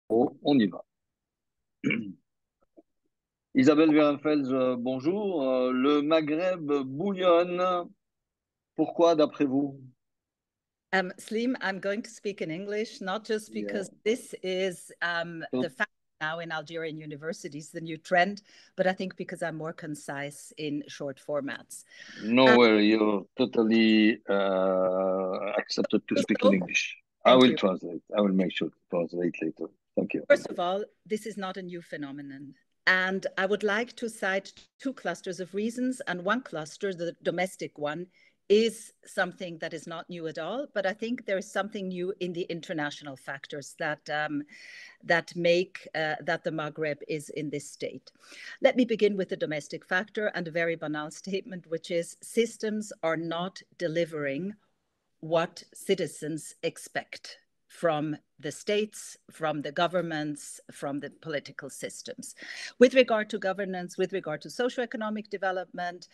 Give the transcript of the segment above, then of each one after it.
On y va. Isabelle Werenfels, bonjour. Le Maghreb bouillonne. Pourquoi, d'après vous? Slim, I'm going to speak in English, not just Yeah. because this is the fact now in Algerian universities, the new trend, but I think because I'm more concise in short formats. No worry, you're totally accepted to speak in So, English. I thank will you. translate. I will make sure to translate later. Thank you. First of all, this is not a new phenomenon. And I would like to cite two clusters of reasons. And one cluster, the domestic one, is something that is not new at all. But I think there is something new in the international factors that make that the Maghreb is in this state. Let me begin with the domestic factor and a very banal statement, which is systems are not delivering what citizens expect from the states, from the governments, from the political systems. With regard to governance, with regard to socioeconomic development,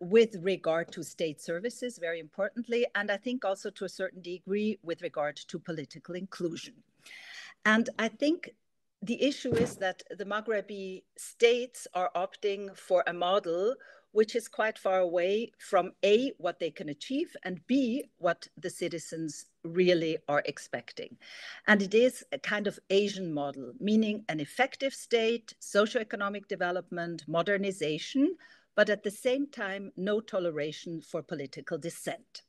with regard to state services, very importantly, and I think also to a certain degree with regard to political inclusion. And I think the issue is that the Maghrebi states are opting for a model which is quite far away from A, what they can achieve, and B, what the citizens really are expecting. And it is a kind of Asian model, meaning an effective state, socioeconomic development, modernization, but at the same time, no toleration for political dissent.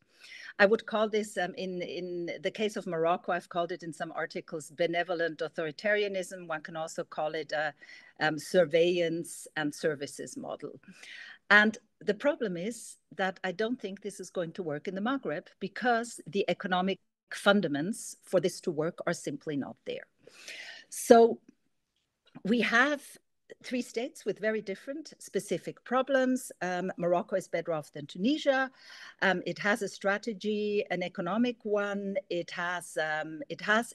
I would call this, in the case of Morocco, I've called it in some articles benevolent authoritarianism. One can also call it a surveillance and services model. And the problem is that I don't think this is going to work in the Maghreb because the economic fundaments for this to work are simply not there. So we have three states with very different specific problems. Morocco is better off than Tunisia. It has a strategy, an economic one. It has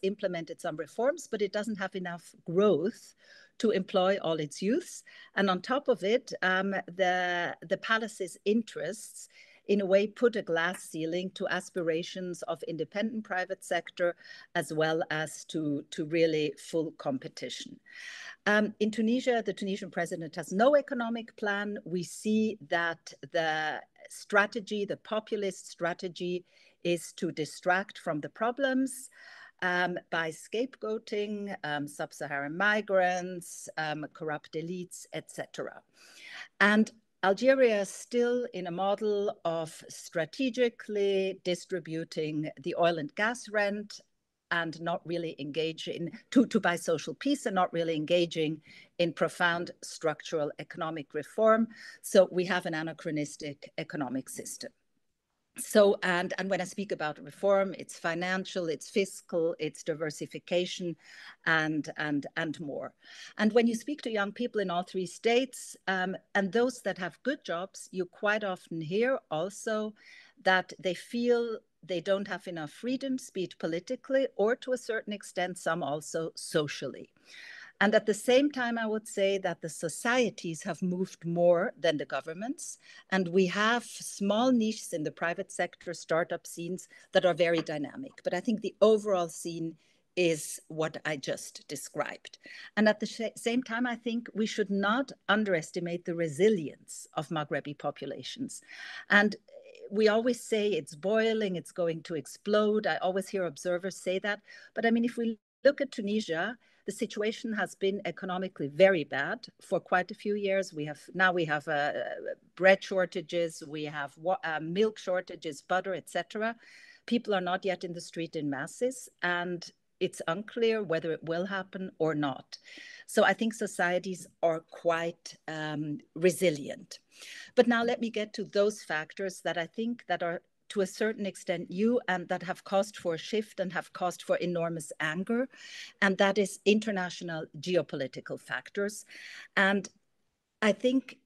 implemented some reforms, but it doesn't have enough growth to employ all its youths. And on top of it, the palace's interests in a way put a glass ceiling to aspirations of independent private sector as well as to really full competition. In Tunisia, the Tunisian president has no economic plan. We see that the strategy, the populist strategy, is to distract from the problems by scapegoating sub-Saharan migrants, corrupt elites, etc. And Algeria is still in a model of strategically distributing the oil and gas rent and not really engaging to buy social peace and not really engaging in profound structural economic reform. So we have an anachronistic economic system. So, and when I speak about reform, it's financial, it's fiscal, it's diversification, and more. And when you speak to young people in all three states, and those that have good jobs, you quite often hear also that they feel they don't have enough freedom, be it politically, or to a certain extent, some also socially. And at the same time, I would say that the societies have moved more than the governments. And we have small niches in the private sector, startup scenes that are very dynamic. But I think the overall scene is what I just described. And at the same time, I think we should not underestimate the resilience of Maghrebi populations. And we always say it's boiling, it's going to explode. I always hear observers say that. But I mean, if we look at Tunisia, the situation has been economically very bad for quite a few years. We have bread shortages, we have milk shortages, butter, etc. People are not yet in the street in masses, and it's unclear whether it will happen or not. So I think societies are quite resilient. But now let me get to those factors that I think that are to a certain extent new and that have caused for a shift and have caused for enormous anger. And that is international geopolitical factors. And I think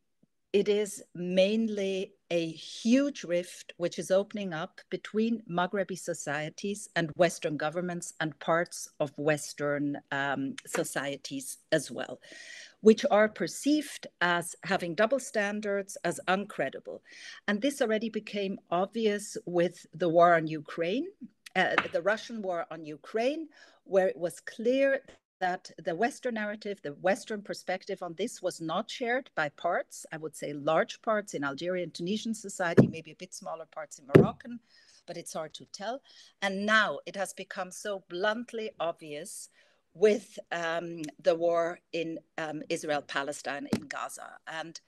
it is mainly a huge rift which is opening up between Maghrebi societies and Western governments and parts of Western societies as well, which are perceived as having double standards, as uncredible. And this already became obvious with the war on Ukraine, the Russian war on Ukraine, where it was clear that the Western narrative, the Western perspective on this was not shared by parts, I would say large parts in Algerian, Tunisian society, maybe a bit smaller parts in Moroccan, but it's hard to tell. And now it has become so bluntly obvious with the war in Israel-Palestine in Gaza. And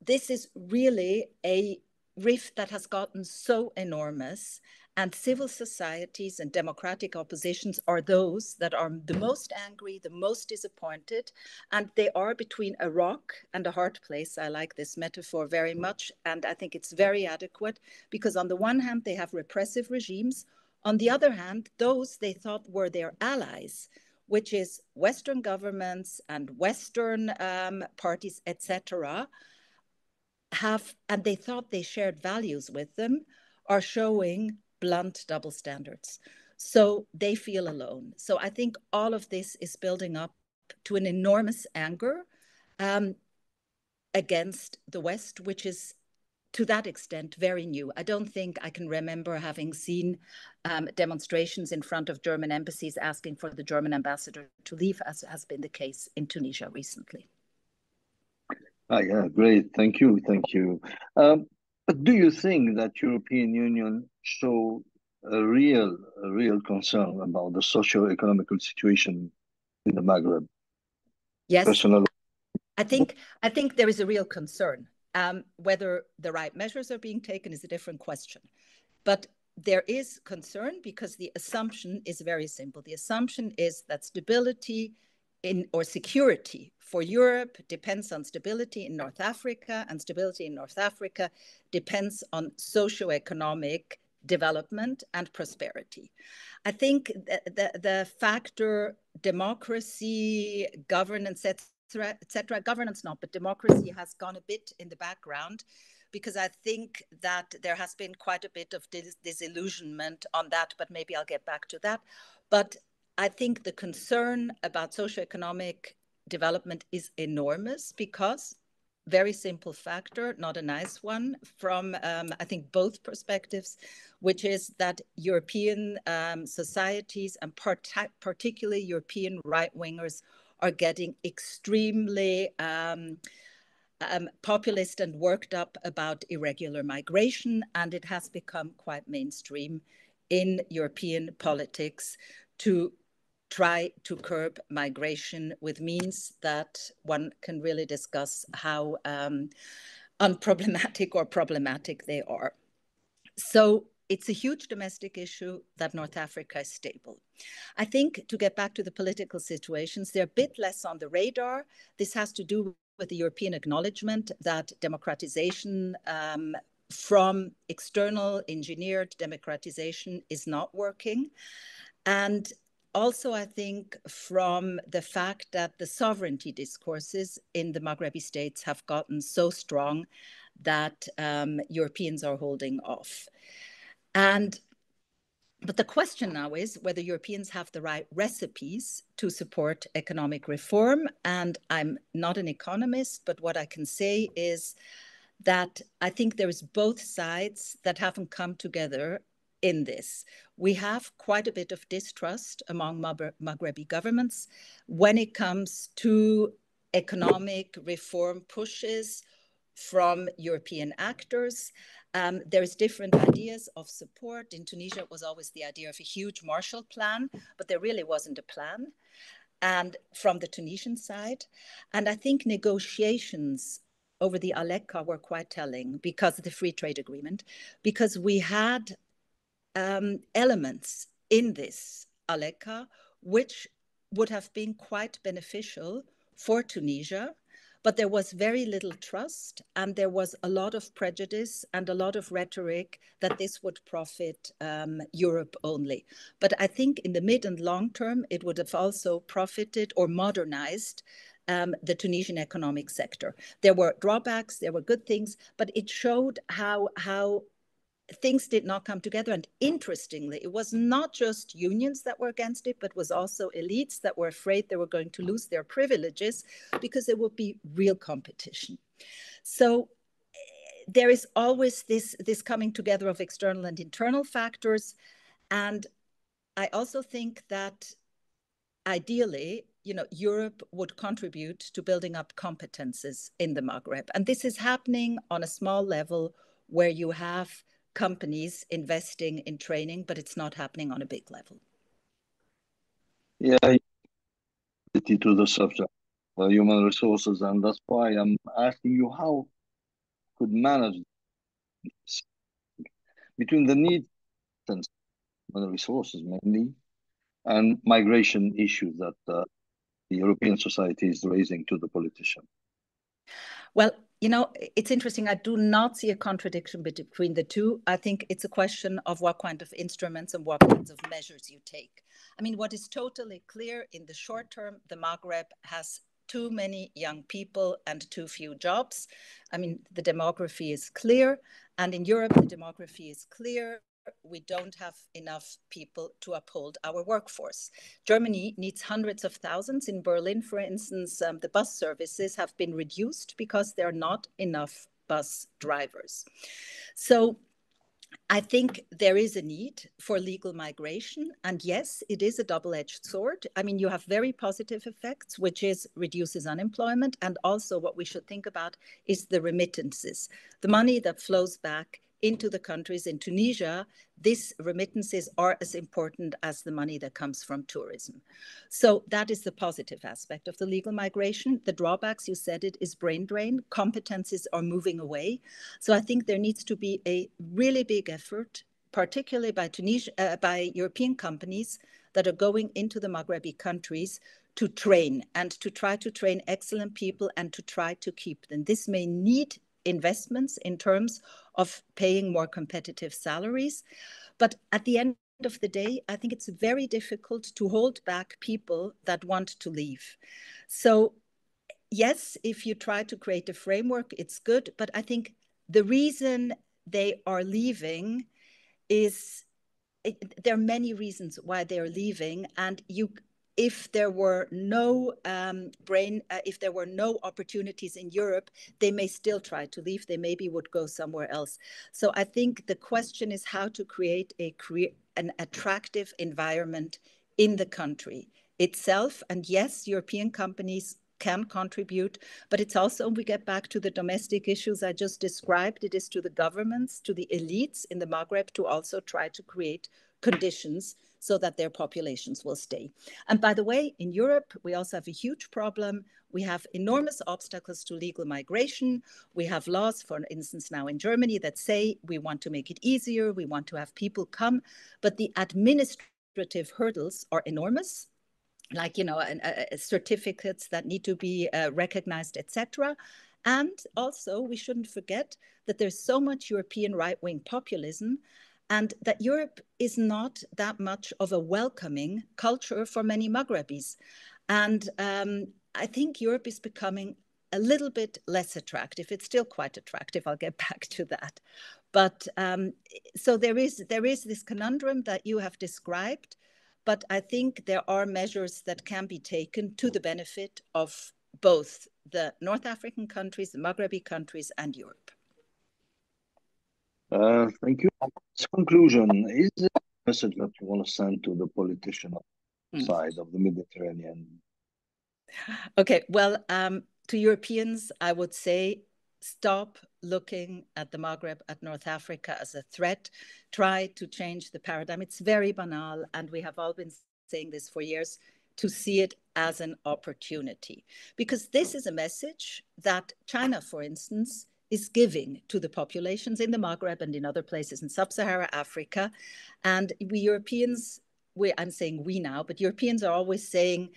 this is really a rift that has gotten so enormous, and civil societies and democratic oppositions are those that are the most angry, the most disappointed, and they are between a rock and a hard place. I like this metaphor very much, and I think it's very adequate, because on the one hand, they have repressive regimes. On the other hand, those they thought were their allies, which is Western governments and Western parties, etc., and they thought they shared values with them, are showing blunt double standards. So they feel alone. So I think all of this is building up to an enormous anger against the West, which is to that extent very new. I don't think I can remember having seen demonstrations in front of German embassies asking for the German ambassador to leave, as has been the case in Tunisia recently. Yeah, great. Thank you. Thank you. But do you think that European Union show a real concern about the socio-economical situation in the Maghreb? Yes. Personal. I think there is a real concern. Whether the right measures are being taken is a different question. But there is concern because the assumption is very simple. The assumption is that stability or security for Europe depends on stability in North Africa, and stability in North Africa depends on socioeconomic development and prosperity. I think the factor democracy, governance, etc., governance not, but democracy has gone a bit in the background, because I think that there has been quite a bit of disillusionment on that, but maybe I'll get back to that. But I think the concern about socioeconomic development is enormous, because very simple factor, not a nice one, from I think both perspectives, which is that European societies, and particularly European right-wingers, are getting extremely populist and worked up about irregular migration, and it has become quite mainstream in European politics to try to curb migration with means that one can really discuss how unproblematic or problematic they are. So it's a huge domestic issue that North Africa is stable. I think, to get back to the political situations, they're a bit less on the radar. This has to do with the European acknowledgement that democratization from external engineered democratization is not working. And also, I think, from the fact that the sovereignty discourses in the Maghrebi states have gotten so strong that Europeans are holding off. But the question now is whether Europeans have the right recipes to support economic reform. And I'm not an economist, but what I can say is that I think there is both sides that haven't come together in this. We have quite a bit of distrust among Maghrebi governments when it comes to economic reform pushes from European actors. There's different ideas of support. In Tunisia, it was always the idea of a huge Marshall Plan, but there really wasn't a plan. And from the Tunisian side, and I think negotiations over the ALECA were quite telling because of the free trade agreement, because we had elements in this ALECA which would have been quite beneficial for Tunisia. But there was very little trust, and there was a lot of prejudice and a lot of rhetoric that this would profit Europe only. But I think in the mid and long term, it would have also profited or modernized the Tunisian economic sector. There were drawbacks, there were good things, but it showed how things did not come together. And interestingly, it was not just unions that were against it, but was also elites that were afraid they were going to lose their privileges because there would be real competition. So there is always this coming together of external and internal factors. And I also think that ideally, Europe would contribute to building up competences in the Maghreb. And this is happening on a small level where you have companies investing in training, but it's not happening on a big level. Yeah, to the subject, human resources, and that's why I'm asking you how could manage between the needs and human resources mainly and migration issues that the European society is raising to the politician. Well, it's interesting. I do not see a contradiction between the two. I think it's a question of what kind of instruments and what kinds of measures you take. I mean, what is totally clear in the short term, the Maghreb has too many young people and too few jobs. I mean, the demography is clear. And in Europe, the demography is clear. We don't have enough people to uphold our workforce. Germany needs hundreds of thousands. In Berlin, for instance, the bus services have been reduced because there are not enough bus drivers. So I think there is a need for legal migration. And yes, it is a double-edged sword. I mean, you have very positive effects, which is reduces unemployment. And also what we should think about is the remittances, the money that flows back into the countries. In Tunisia, these remittances are as important as the money that comes from tourism. So that is the positive aspect of the legal migration. The drawbacks, you said it, is brain drain. Competencies are moving away. So I think there needs to be a really big effort, particularly by European companies that are going into the Maghrebi countries to train and to try to train excellent people and to try to keep them. This may need investments in terms of paying more competitive salaries. But at the end of the day, I think it's very difficult to hold back people that want to leave. So yes, if you try to create a framework, it's good. But I think the reason they are leaving is there are many reasons why they're leaving. And if there were no if there were no opportunities in Europe, they may still try to leave. They maybe would go somewhere else. So I think the question is how to create an attractive environment in the country itself. And yes, European companies can contribute, but it's also, we get back to the domestic issues I just described, it is to the governments, to the elites in the Maghreb to also try to create conditions so that their populations will stay. And by the way, in Europe, we also have a huge problem. We have enormous obstacles to legal migration. We have laws, for instance, now in Germany that say we want to make it easier, we want to have people come, but the administrative hurdles are enormous, like, certificates that need to be recognized, etc. And also, we shouldn't forget that there's so much European right-wing populism and that Europe is not that much of a welcoming culture for many Maghrebis. And I think Europe is becoming a little bit less attractive. It's still quite attractive. I'll get back to that. But so there is this conundrum that you have described. But I think there are measures that can be taken to the benefit of both the North African countries, the Maghrebi countries, and Europe. Thank you. As conclusion, is there a message that you want to send to the politician side of the Mediterranean? Okay, well, to Europeans, I would say stop looking at the Maghreb, at North Africa as a threat. Try to change the paradigm. It's very banal, and we have all been saying this for years, to see it as an opportunity. Because this is a message that China, for instance, is giving to the populations in the Maghreb and in other places in sub-Saharan Africa. And we Europeans, I'm saying we now, but Europeans are always saying,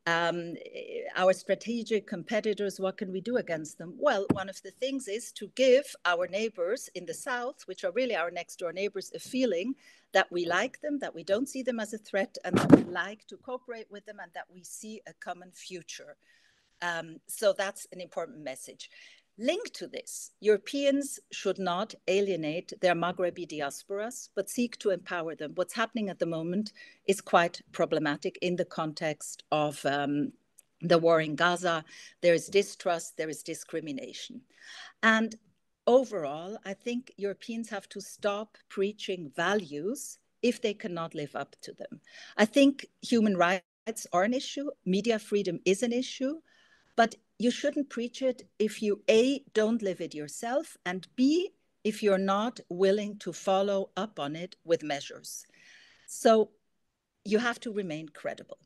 our strategic competitors, what can we do against them? Well, one of the things is to give our neighbors in the south, which are really our next door neighbors, a feeling that we like them, that we don't see them as a threat, and that we like to cooperate with them, and that we see a common future. So that's an important message. Linked to this, Europeans should not alienate their Maghrebi diasporas, but seek to empower them. What's happening at the moment is quite problematic in the context of the war in Gaza. There is distrust, there is discrimination. And overall, I think Europeans have to stop preaching values if they cannot live up to them. I think human rights are an issue. Media freedom is an issue. But you shouldn't preach it if you, A, don't live it yourself, and B, if you're not willing to follow up on it with measures. So you have to remain credible.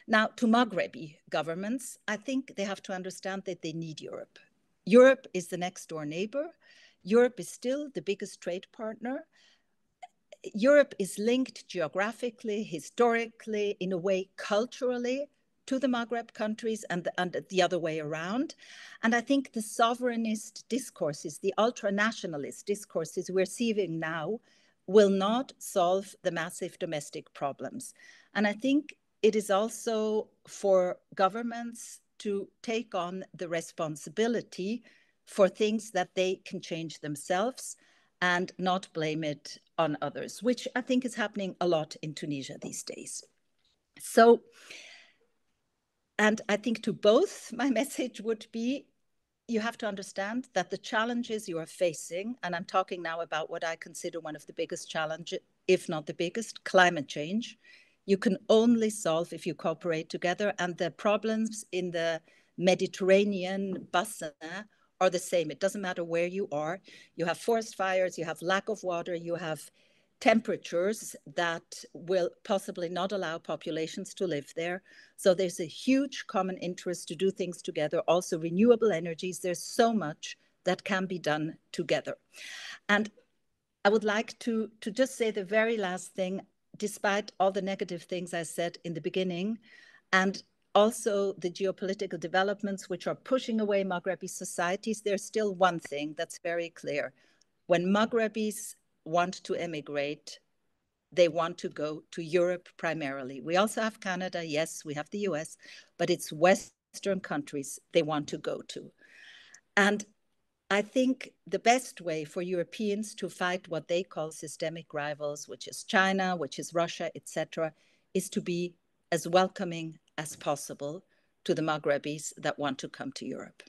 Now, to Maghrebi governments, I think they have to understand that they need Europe. Europe is the next door neighbor. Europe is still the biggest trade partner. Europe is linked geographically, historically, in a way, culturally, to the Maghreb countries and the other way around. And I think the sovereignist discourses, the ultra-nationalist discourses we're seeing now will not solve the massive domestic problems. And I think it is also for governments to take on the responsibility for things that they can change themselves and not blame it on others, which I think is happening a lot in Tunisia these days. So, and I think to both, my message would be, you have to understand that the challenges you are facing, and I'm talking now about what I consider one of the biggest challenges, if not the biggest, climate change, you can only solve if you cooperate together. And the problems in the Mediterranean basin are the same. It doesn't matter where you are. You have forest fires, you have lack of water, you have temperatures that will possibly not allow populations to live there. So there's a huge common interest to do things together. Also renewable energies, there's so much that can be done together. And I would like to just say the very last thing, despite all the negative things I said in the beginning, and also the geopolitical developments which are pushing away Maghrebi societies, there's still one thing that's very clear. When Maghrebis want to emigrate, they want to go to Europe primarily. We also have Canada, yes, we have the US, but it's Western countries they want to go to. And I think the best way for Europeans to fight what they call systemic rivals, which is China, which is Russia, etc., is to be as welcoming as possible to the Maghrebis that want to come to Europe.